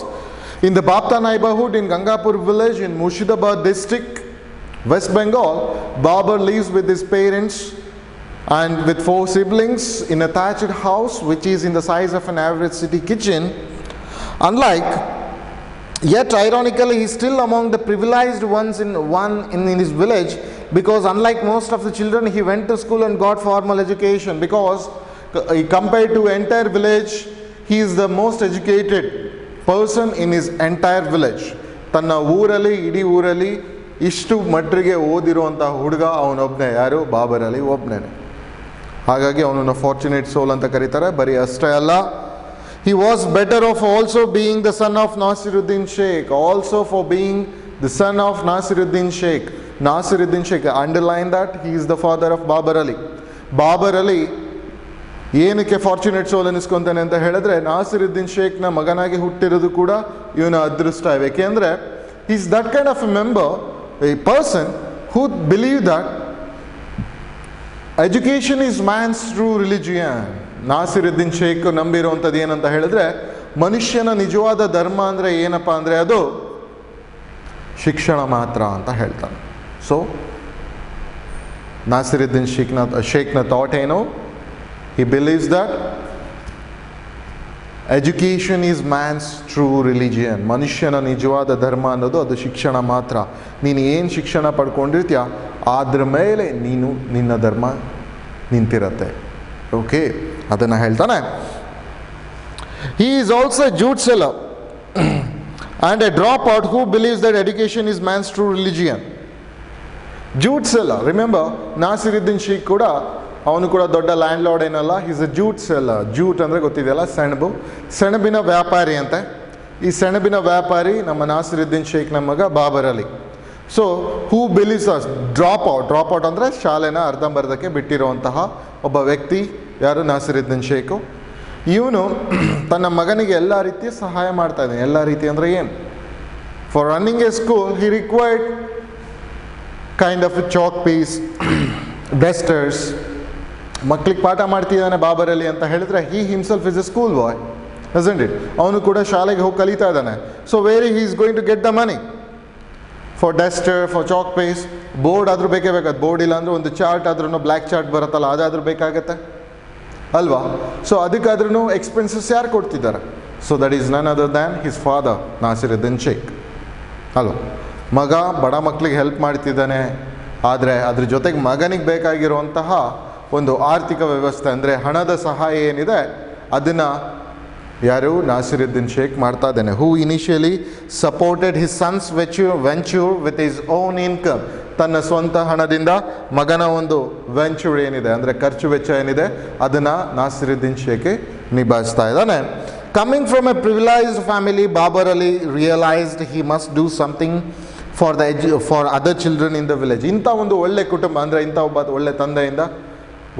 in the Bapta neighborhood in Gangapur village in Murshidabad district, West Bengal, Babar lives with his parents and with 4 siblings in a thatched house which is in the size of an average city kitchen. Yet ironically, he is still among the privileged ones in his village, because unlike most of the children, he went to school and got formal education. Because compared to entire village, he is the most educated person in his entire village. ತನ್ನ ಊರಲ್ಲಿ, ಇಡೀ ಊರಲ್ಲಿ ಇಷ್ಟು ಮಟ್ಟಿಗೆ ಓದಿರುವಂಥ ಹುಡುಗ ಅವನೊಬ್ಬನೇ. ಯಾರು? ಬಾಬರ್ ಅಲಿ ಒಬ್ಬನೇ. ಹಾಗಾಗಿ ಅವನನ್ನು ಫಾರ್ಚುನೇಟ್ ಸೋಲ್ ಅಂತ ಕರೀತಾರೆ. ಬರೀ ಅಷ್ಟೇ ಅಲ್ಲ, he was better off also being the son of Nasiruddin Sheikh. Also for being the son of Nasiruddin Sheikh. Nasiruddin Sheikh, underline that, he is the father of Babar Ali. Babur Ali ಏನಕ್ಕೆ fortunate ಸೋಲ್ ಅನ್ನಿಸ್ಕೊತಾನೆ ಅಂತ ಹೇಳಿದ್ರೆ, ನಾಸಿರುದ್ದೀನ್ ಶೇಖ್ನ ಮಗನಾಗಿ ಹುಟ್ಟಿರೋದು ಕೂಡ ಇವನ ಅದೃಷ್ಟ. ಏಕೆಂದರೆ is that kind of a member, a person who believe that education is man's true religion. Nasiruddin Sheikh ನಂಬಿರುವಂಥದ್ದು ಏನಂತ ಹೇಳಿದ್ರೆ, ಮನುಷ್ಯನ ನಿಜವಾದ ಧರ್ಮ ಅಂದರೆ ಏನಪ್ಪ ಅಂದರೆ ಅದು ಶಿಕ್ಷಣ ಮಾತ್ರ ಅಂತ ಹೇಳ್ತಾನೆ. ಸೊ ನಾಸಿರುದ್ದೀನ್ ಶೇಖ್ನ ಥಾಟ್ ಏನು? he believes that education is man's true religion. ಮನುಷ್ಯನ ನಿಜವಾದ ಧರ್ಮ ಅನ್ನೋದು ಅದು ಶಿಕ್ಷಣ ಮಾತ್ರ. ನೀನು ಏನು ಶಿಕ್ಷಣ ಪಡ್ಕೊಂಡಿರ್ತೀಯ ಅದ್ರ ಮೇಲೆ ನಿನ್ನ ಧರ್ಮ ನಿಂತಿರತ್ತೆ. ಓಕೆ, ಅದನ್ನು ಹೇಳ್ತಾನೆ. he is also a jute seller and a dropout who believes that education is man's true religion. jute seller, remember, Nasiruddin Sheikh ಕೂಡ ಅವನು ಕೂಡ ದೊಡ್ಡ ಲ್ಯಾಂಡ್ ಲಾರ್ಡ್ ಏನಲ್ಲ. Is a jute seller. Jute ಅಂದರೆ ಗೊತ್ತಿದೆಯಲ್ಲ, ಸೆಣಬಿನ ವ್ಯಾಪಾರಿ ಅಂತೆ. ಈ ಸೆಣಬಿನ ವ್ಯಾಪಾರಿ ನಮ್ಮ ನಾಸಿರುದ್ದೀನ್ ಶೇಖ್ನ ಮಗ Babar Ali. So who believes as dropout ಅಂದರೆ ಶಾಲೆನ ಅರ್ಧಂಬರ್ಧಕ್ಕೆ ಬಿಟ್ಟಿರುವಂತಹ ಒಬ್ಬ ವ್ಯಕ್ತಿ. ಯಾರು? ನಾಸಿರುದ್ದೀನ್ ಶೇಖು. ಇವನು ತನ್ನ ಮಗನಿಗೆ ಎಲ್ಲ ರೀತಿಯ ಸಹಾಯ ಮಾಡ್ತಾ ಇದ್ದಾನೆ. ಎಲ್ಲ ರೀತಿ ಅಂದರೆ ಏನು? For running a school, he required kind of a chalk piece, dusters. ಮಕ್ಕಳಿಗೆ ಪಾಠ ಮಾಡ್ತಿದ್ದಾನೆ ಬಾಬರಲ್ಲಿ ಅಂತ ಹೇಳಿದ್ರೆ he himself is a school boy, isn't it? ಅವನು ಕೂಡ ಶಾಲೆಗೆ ಹೋಗಿ ಕಲಿತಾ ಇದ್ದಾನೆ. So where he is going to get the money for duster, for chalk paste? Board ಆದರೂ ಬೇಕೇ ಬೇಕಾಗುತ್ತೆ. ಬೋರ್ಡ್ ಇಲ್ಲ ಅಂದರೆ ಒಂದು ಚಾರ್ಟ್ ಆದ್ರೂ, ಬ್ಲ್ಯಾಕ್ ಚಾರ್ಟ್ ಬರುತ್ತಲ್ಲ, ಅದಾದರೂ ಬೇಕಾಗತ್ತೆ ಅಲ್ವಾ? ಸೊ ಅದಕ್ಕಾದ್ರೂ ಎಕ್ಸ್ಪೆನ್ಸಸ್ ಯಾರು ಕೊಡ್ತಿದ್ದಾರೆ? ಸೊ ದಟ್ ಈಸ್ ನನ್ other than his father Nasiruddin Sheikh ಅಲ್ವಾ? ಮಗ ಬಡ ಮಕ್ಕಳಿಗೆ ಹೆಲ್ಪ್ ಮಾಡ್ತಿದ್ದಾನೆ, ಆದರೆ ಅದ್ರ ಜೊತೆಗೆ ಮಗನಿಗೆ ಬೇಕಾಗಿರುವಂತಹ ಒಂದು ಆರ್ಥಿಕ ವ್ಯವಸ್ಥೆ ಅಂದರೆ ಹಣದ ಸಹಾಯ ಏನಿದೆ ಅದನ್ನು ಯಾರು ನಾಸಿರುದ್ದೀನ್ ಶೇಖ್ ಮಾಡ್ತಾ ಇದ್ದಾನೆ. Who initially supported his son's venture with his own income. ತನ್ನ ಸ್ವಂತ ಹಣದಿಂದ ಮಗನ ಒಂದು ವೆಂಚೂರ್ ಏನಿದೆ ಅಂದರೆ ಖರ್ಚು ವೆಚ್ಚ ಏನಿದೆ ಅದನ್ನು ನಾಸಿರುದ್ದೀನ್ ಶೇಖ್ ನಿಭಾಯಿಸ್ತಾ ಇದ್ದಾನೆ. Coming from a privileged family, Babar Ali realised he must do something for other children in the village. ಇಂಥ ಒಂದು ಒಳ್ಳೆ ಕುಟುಂಬ ಅಂದರೆ ಇಂಥ ಒಬ್ಬ ಒಳ್ಳೆ ತಂದೆಯಿಂದ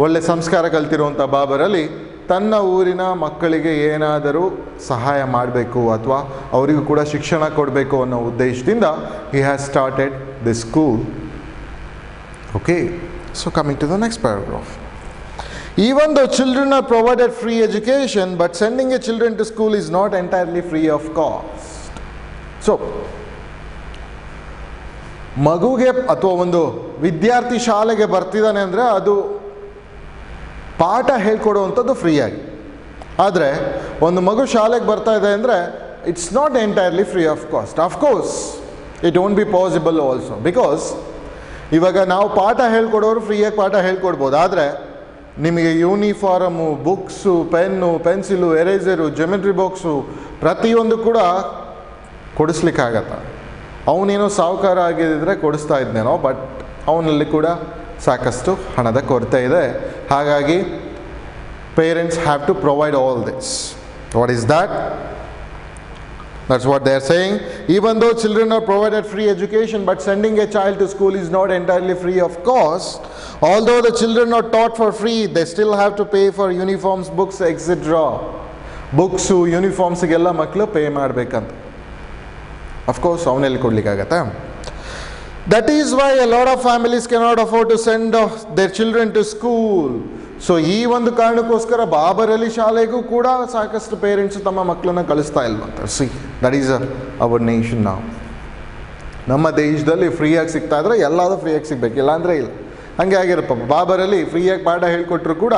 ಒಳ್ಳೆ ಸಂಸ್ಕಾರ ಕಲ್ತಿರುವಂಥ ಬಾಬರ್ ಅಲಿ ತನ್ನ ಊರಿನ ಮಕ್ಕಳಿಗೆ ಏನಾದರೂ ಸಹಾಯ ಮಾಡಬೇಕು ಅಥವಾ ಅವರಿಗೂ ಕೂಡ ಶಿಕ್ಷಣ ಕೊಡಬೇಕು ಅನ್ನೋ ಉದ್ದೇಶದಿಂದ he has started the school. Okay, so coming to the next paragraph. Even though children are provided free education, but sending a children to school is not entirely free of cost. So, ಮಗುಗೆ ಅಥವಾ ಒಂದು ವಿದ್ಯಾರ್ಥಿ ಶಾಲೆಗೆ ಬರ್ತಿದ್ದಾನೆ ಅಂದರೆ ಅದು ಪಾಠ ಹೇಳ್ಕೊಡುವಂಥದ್ದು ಫ್ರೀಯಾಗಿ. ಆದರೆ ಒಂದು ಮಗು ಶಾಲೆಗೆ ಬರ್ತಾ ಇದೆ ಅಂದರೆ it's not entirely free of cost. Of course it won't be possible also, because ಇವಾಗ ನಾವು ಪಾಠ ಹೇಳ್ಕೊಡೋರು ಫ್ರೀಯಾಗಿ ಪಾಠ ಹೇಳ್ಕೊಡ್ಬೋದು, ಆದರೆ ನಿಮಗೆ uniform, books, pen, pencil, eraser, geometry box ಪ್ರತಿಯೊಂದು ಕೂಡ ಕೊಡಿಸ್ಲಿಕ್ಕಾಗತ್ತ. ಅವನೇನೋ ಸಾಹುಕಾರ ಆಗಿದ್ದರೆ ಕೊಡಿಸ್ತಾ ಇದ್ನೇನೋ, ಬಟ್ ಅವನಲ್ಲಿ ಕೂಡ ಸಾಕಷ್ಟು ಹಣದ ಕೊರತೆ ಇದೆ. ಹಾಗಾಗಿ parents have to provide all this. What is that? That's what they are saying. Even though children are provided free education, but sending a child to school is not entirely free of cost. Although the children are taught for free, they still have to pay for uniforms, books, etc. Books, uniforms ಗೆಲ್ಲ ಮಕ್ಕಳು pay ಮಾಡಬೇಕಂತ. Of course ಅವನಲ್ಲಿ ಕೊಡ್ಲಿಕ್ಕಾಗತ್ತಾ? That is why a lot of families cannot afford to send their children to school. So ಈ ಒಂದು ಕಾರಣಕ್ಕೋಸ್ಕರ ಬಾಬರಲ್ಲಿ ಶಾಲೆಗೂ ಕೂಡ ಸಾಕಷ್ಟು parents ತಮ್ಮ ಮಕ್ಕಳನ್ನ ಕಳಿಸ್ತಾ ಇಲ್ವಂತ. See, that is our nation. ನಾವು ನಮ್ಮ ದೇಶದಲ್ಲಿ ಫ್ರೀಯಾಗಿ ಸಿಗ್ತಾ ಇದ್ರೆ ಎಲ್ಲಾದರೂ ಫ್ರೀಯಾಗಿ ಸಿಗಬೇಕು, ಇಲ್ಲಾಂದರೆ ಇಲ್ಲ. ಹಾಗೆ ಆಗಿರಪ್ಪ. ಬಾಬರಲ್ಲಿ ಫ್ರೀಯಾಗಿ ಪಾಠ ಹೇಳ್ಕೊಟ್ರು ಕೂಡ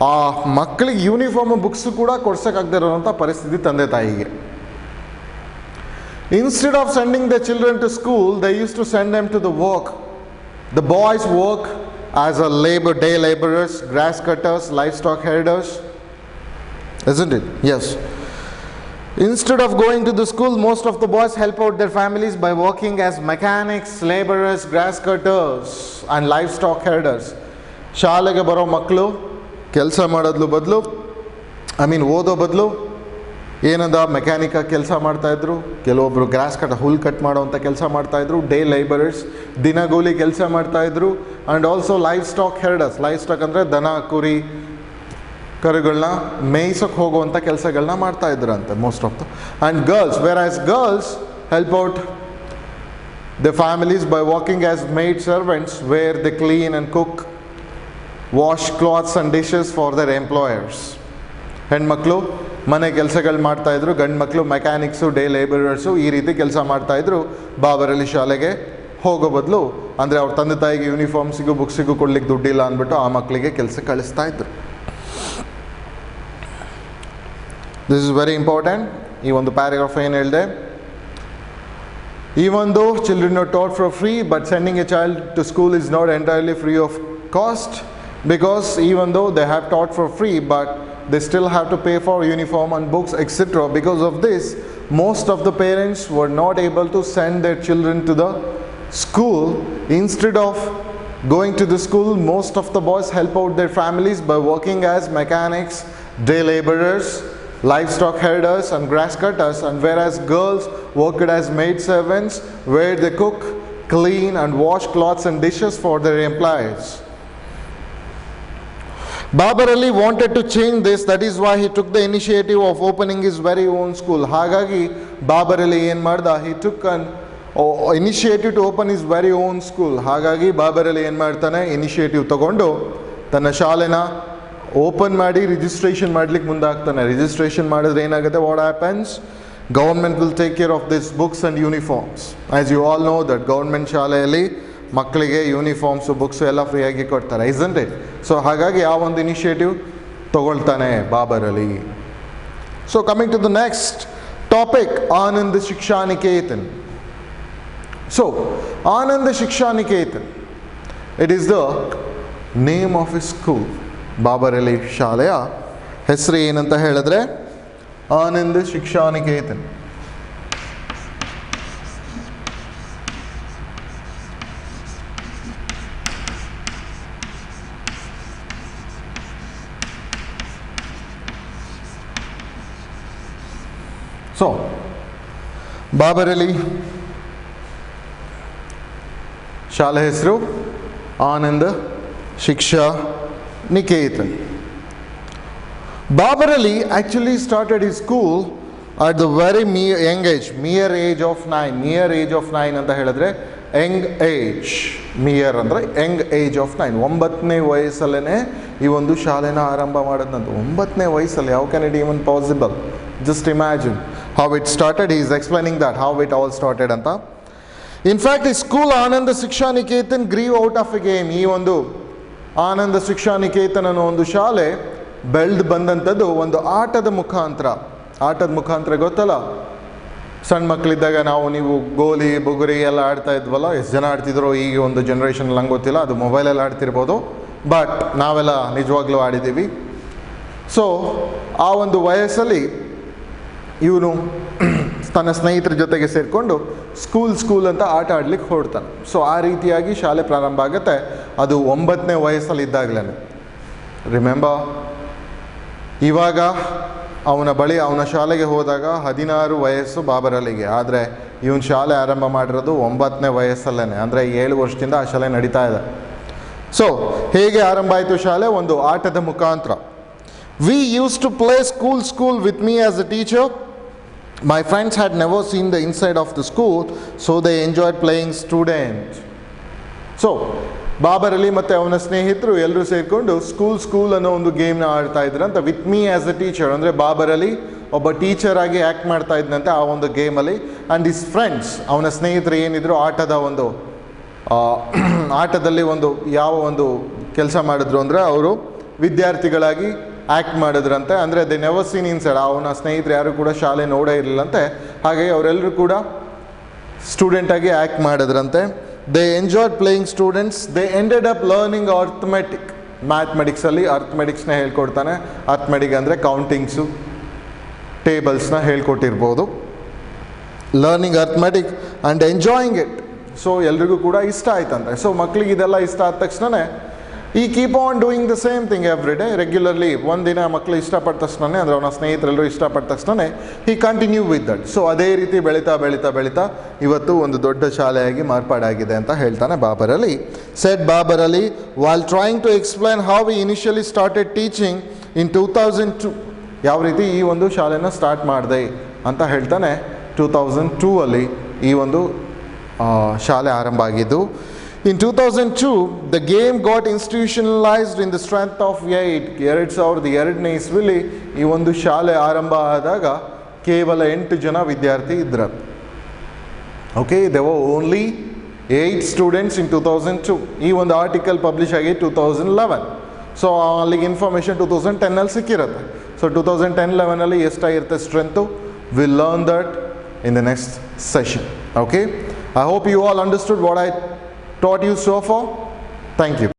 ಆ ಮಕ್ಕಳಿಗೆ ಯೂನಿಫಾರ್ಮ್, ಬುಕ್ಸು ಕೂಡ ಕೊಡ್ಸೋಕ್ಕಾಗದೇ ಇರೋವಂಥ ಪರಿಸ್ಥಿತಿ ತಂದೆ ತಾಯಿಗೆ. Instead of sending their children to school, they used to send them to the work. The boys work as a day laborers, grass cutters, livestock herders, isn't it? Yes. Instead of going to the school, most of the boys help out their families by working as mechanics, laborers, grass cutters and livestock herders. ಶಾಲೆಗೆ ಬರೋ ಮಕ್ಕಳು ಕೆಲಸ ಮಾಡೋದ್ಲು ಬದಲು, ಓದೋ ಬದಲು ಏನದ ಮೆಕ್ಯಾನಿಕ ಕೆಲಸ ಮಾಡ್ತಾಯಿದ್ರು, ಕೆಲವೊಬ್ಬರು ಗ್ರಾಸ್ ಹುಲ್ ಕಟ್ ಮಾಡೋವಂಥ ಕೆಲಸ ಮಾಡ್ತಾಯಿದ್ರು, ಡೇ ಲೇಬರರ್ಸ್ ದಿನಗೂಲಿ ಕೆಲಸ ಮಾಡ್ತಾಯಿದ್ರು, and also livestock herders. Livestock ಅಂದರೆ ದನ, ಕುರಿ, ಕರುಗಳನ್ನ ಮೇಯ್ಸೋಕ್ಕೆ ಹೋಗುವಂಥ ಕೆಲಸಗಳನ್ನ ಮಾಡ್ತಾಯಿದ್ರು ಅಂತೆ most of the. And girls, whereas girls help out the families by working as maid servants, where they clean and cook, wash clothes and dishes for their employers. ಹೆಣ್ಮಕ್ಳು ಮನೆ ಕೆಲಸಗಳು ಮಾಡ್ತಾಯಿದ್ರು, ಗಂಡು ಮಕ್ಕಳು ಮೆಕ್ಯಾನಿಕ್ಸು, ಡೇ ಲೇಬರರ್ಸು ಈ ರೀತಿ ಕೆಲಸ ಮಾಡ್ತಾಯಿದ್ರು. ಬಾಬರಲ್ಲಿ ಶಾಲೆಗೆ ಹೋಗೋ ಬದಲು ಅಂದರೆ ಅವ್ರ ತಂದೆ ತಾಯಿಗೆ ಯೂನಿಫಾರ್ಮ್ಸಿಗೂ, ಬುಕ್ಸಿಗೂ ಕೊಡ್ಲಿಕ್ಕೆ ದುಡ್ಡಿಲ್ಲ ಅಂದ್ಬಿಟ್ಟು ಆ ಮಕ್ಕಳಿಗೆ ಕೆಲಸ ಕಳಿಸ್ತಾ ಇದ್ರು. This is very important. ಈ ಒಂದು ಪ್ಯಾರಾಗ್ರಾಫ್ ಏನು ಹೇಳಿದೆ? Even though children are taught for free, but sending a child to school is not entirely free of cost, because even though they have taught for free, but they still have to pay for uniform and books, etc. Because of this, most of the parents were not able to send their children to the school. Instead of going to the school, most of the boys help out their families by working as mechanics, day laborers, livestock herders and grass cutters, and whereas girls worked as maid servants, where they cook, clean and wash cloths and dishes for their employers. Babar Ali wanted to change this, that is why he took the initiative of opening his very own school. ಹಾಗಾಗಿ ಬಾಬರ್ ಅಲಿ ಏನು ಮಾಡ್ದ, he took an initiative to open his very own school. ಹಾಗಾಗಿ ಬಾಬರ್ ಅಲಿ ಏನು ಮಾಡ್ತಾನೆ, initiative ತಗೊಂಡು ತನ್ನ ಶಾಲೆನ open ಮಾಡಿ registration ಮಾಡ್ಲಿಕ್ಕೆ ಮುಂದಾಗ್ತಾನೆ. ರಿಜಿಸ್ಟ್ರೇಷನ್ ಮಾಡಿದ್ರೆ ಏನಾಗುತ್ತೆ, what happens, government will take care of this books and uniforms. As you all know that government ಶಾಲೆಯಲ್ಲಿ ಮಕ್ಕಳಿಗೆ ಯೂನಿಫಾರ್ಮ್ಸು ಬುಕ್ಸು ಎಲ್ಲ ಫ್ರೀಯಾಗಿ ಕೊಡ್ತಾರೆ, ಇಸಂಟ್ ಇಟ್? ಸೊ ಹಾಗಾಗಿ ಆ ಒಂದು initiative ತಗೊಳ್ತಾನೆ Babur Ali. So coming to the next topic, Anand Shiksha Niketan. So Anand Shiksha Niketan, it is the name of A school. Babur Ali ಶಾಲೆಯ ಹೆಸರು ಏನಂತ ಹೇಳಿದ್ರೆ ಆನಂದ್ ಶಿಕ್ಷಾ ನಿಕೇತನ್. ಸೊ ಬಾಬರ್ ಅಲಿ ಶಾಲೆ ಹೆಸರು ಆನಂದ್ ಶಿಕ್ಷಾ Niketan. Babar Ali actually started his school at the very young age, mere age of 9. Mere age of 9 ಅಂತ ಹೇಳಿದ್ರೆ Young age. Mere ಅಂದರೆ Young age of 9. 9ನೇ ವಯಸ್ಸಲ್ಲೇ ಈ ಒಂದು ಶಾಲೆನ ಆರಂಭ ಮಾಡೋದಂತ. 9ನೇ ವಯಸ್ಸಲ್ಲಿ, how can it even possible? Just imagine how it started. He is explaining that how it all started ಅಂತ. In fact, the school Anand Shiksha Niketan grew out of a game. ಈ ಒಂದು ಆನಂದ ಶಿಕ್ಷಾ ನಿಕೇತನ್ ಅನ್ನೋ ಒಂದು ಶಾಲೆ ಬೆಳೆದು ಬಂದಂಥದ್ದು ಒಂದು ಆಟದ ಮುಖಾಂತರ. ಆಟದ ಮುಖಾಂತರ ಗೊತ್ತಲ್ಲ, ಸಣ್ಣ ಮಕ್ಕಳಿದ್ದಾಗ ನೀವು ಗೋಲಿ ಬುಗುರಿ ಎಲ್ಲ ಆಡ್ತಾ ಇದ್ವಲ್ಲ, ಎಷ್ಟು ಜನ ಆಡ್ತಿದ್ರು ಈಗ ಒಂದು ಜನ್ರೇಷನ್ ನಂಗೆ ಗೊತ್ತಿಲ್ಲ, ಅದು ಮೊಬೈಲಲ್ಲಿ ಆಡ್ತಿರ್ಬೋದು, ಬಟ್ ನಾವೆಲ್ಲ ನಿಜವಾಗ್ಲೂ ಆಡಿದ್ದೀವಿ. ಸೊ ಆ ಒಂದು ವಯಸ್ಸಲ್ಲಿ ಇವನು ತನ್ನ ಸ್ನೇಹಿತರ ಜೊತೆಗೆ ಸೇರಿಕೊಂಡು ಸ್ಕೂಲ್ ಅಂತ ಆಟ ಆಡ್ಲಿಕ್ಕೆ ಹೊರಡ್ತಾನೆ. ಸೊ ಆ ರೀತಿಯಾಗಿ ಶಾಲೆ ಪ್ರಾರಂಭ ಆಗುತ್ತೆ. ಅದು 9ನೇ ವಯಸ್ಸಲ್ಲಿ ಇದ್ದಾಗಲೇ. ರಿಮೆಂಬರ್, ಇವಾಗ ಅವನ ಶಾಲೆಗೆ ಹೋದಾಗ 16 ವಯಸ್ಸು ಬಾಬರ್ ಅಲಿಗೆ, ಆದರೆ ಇವನ ಶಾಲೆ ಆರಂಭ ಮಾಡಿರೋದು 9ನೇ ವಯಸ್ಸಲ್ಲೇ, ಅಂದರೆ 7 ವರ್ಷದಿಂದ ಆ ಶಾಲೆ ನಡೀತಾ ಇದೆ. ಸೊ ಹೇಗೆ ಆರಂಭ ಆಯಿತು ಶಾಲೆ? ಒಂದು ಆಟದ ಮುಖಾಂತರ. We used to play school with me as a teacher. My friends had never seen the inside of the school, so they enjoyed playing student. So Babur Ali ಮತ್ತು ಅವನ ಸ್ನೇಹಿತರು ಎಲ್ಲರೂ ಸೇರಿಕೊಂಡು ಸ್ಕೂಲ್ ಅನ್ನೋ ಒಂದು ಗೇಮ್ನ ಆಡ್ತಾ ಇದ್ರಂತೆ. With me as a teacher, ಅಂದರೆ ಬಾಬರ್ ಅಲಿ ಒಬ್ಬ ಟೀಚರ್ ಆಗಿ ಆ್ಯಕ್ಟ್ ಮಾಡ್ತಾ ಇದ್ದಂತೆ ಆ ಒಂದು ಗೇಮಲ್ಲಿ. ಆ್ಯಂಡ್ ಹಿಸ್ ಫ್ರೆಂಡ್ಸ್, ಅವನ ಸ್ನೇಹಿತರು ಏನಿದ್ರು ಆಟದಲ್ಲಿ ಯಾವ ಒಂದು ಕೆಲಸ ಮಾಡಿದ್ರು ಅಂದರೆ ಅವರು ವಿದ್ಯಾರ್ಥಿಗಳಾಗಿ ಆ್ಯಕ್ಟ್ ಮಾಡಿದ್ರಂತೆ. ಅಂದರೆ ದೇ ನೆವರ್ ಸೀನ್ ಇನ್ಸೈಡ್. ಅವನ ಸ್ನೇಹಿತರು ಯಾರು ಕೂಡ ಶಾಲೆ ನೋಡೇ ಇರಲಿಲ್ಲಂತೆ. ಹಾಗಾಗಿ ಅವರೆಲ್ಲರೂ ಕೂಡ ಸ್ಟೂಡೆಂಟಾಗಿ ಆ್ಯಕ್ಟ್ ಮಾಡಿದ್ರಂತೆ. They enjoyed playing students. They ended up learning arithmetic. ಮ್ಯಾಥಮೆಟಿಕ್ಸಲ್ಲಿ ಅರ್ಥಮೆಟಿಕ್ಸ್ನ ಹೇಳ್ಕೊಡ್ತಾನೆ. ಅರ್ಥಮೆಟಿಕ್ ಅಂದರೆ ಕೌಂಟಿಂಗ್ಸು, ಟೇಬಲ್ಸ್ನ ಹೇಳ್ಕೊಟ್ಟಿರ್ಬೋದು. Learning arithmetic and enjoying it. So ಎಲ್ರಿಗೂ ಕೂಡ ಇಷ್ಟ ಆಯ್ತಂತೆ. ಸೊ ಮಕ್ಕಳಿಗೆ ಇದೆಲ್ಲ ಇಷ್ಟ ಆದ ತಕ್ಷಣ ಈ keep on doing the same thing every day, regularly. ಒಂದಿನ ಮಕ್ಕಳು ಇಷ್ಟಪಟ್ಟ ತಕ್ಷಣ, ಅಂದರೆ ಅವನ ಸ್ನೇಹಿತರೆಲ್ಲರೂ ಇಷ್ಟಪಟ್ಟ ತಕ್ಷಣ ಹಿ ಕಂಟಿನ್ಯೂ ವಿತ್ ದಟ್. ಸೊ ಅದೇ ರೀತಿ ಬೆಳೀತಾ ಇವತ್ತು ಒಂದು ದೊಡ್ಡ ಶಾಲೆಯಾಗಿ ಮಾರ್ಪಾಡಾಗಿದೆ ಅಂತ ಹೇಳ್ತಾನೆ Babar Ali. Said Babar Ali while trying to explain how he initially started teaching in 2002. ಯಾವ ರೀತಿ ಈ ಒಂದು ಶಾಲೆನ ಸ್ಟಾರ್ಟ್ ಮಾಡಿದೆ ಅಂತ ಹೇಳ್ತಾನೆ. 2002 ಅಲ್ಲಿ ಈ ಒಂದು ಶಾಲೆ ಆರಂಭ ಆಗಿದ್ದು. In 2002, the game got institutionalized in the strength of 8. 2002ನೇ ಇಸ್ವಿಲಿ ಈ ಒಂದು ಶಾಲೆ ಆರಂಭ ಆದಾಗ ಕೇವಲ 8 ಜನ ವಿದ್ಯಾರ್ಥಿ ಇದ್ರು. Okay, there were only 8 students in 2002. ಈ ಒಂದು ಆರ್ಟಿಕಲ್ ಪಬ್ಲಿಷ್ ಆಗಿ 2011. ಸೊ ಅಲ್ಲಿಗೆ ಇನ್ಫಾರ್ಮೇಷನ್ 2010 ಸಿಕ್ಕಿರುತ್ತೆ. ಸೊ 2010-11 ಎಷ್ಟಾಗಿರುತ್ತೆ strength? Will learn that in the next session. Okay, I hope you all understood what I taught you so far. Thank you.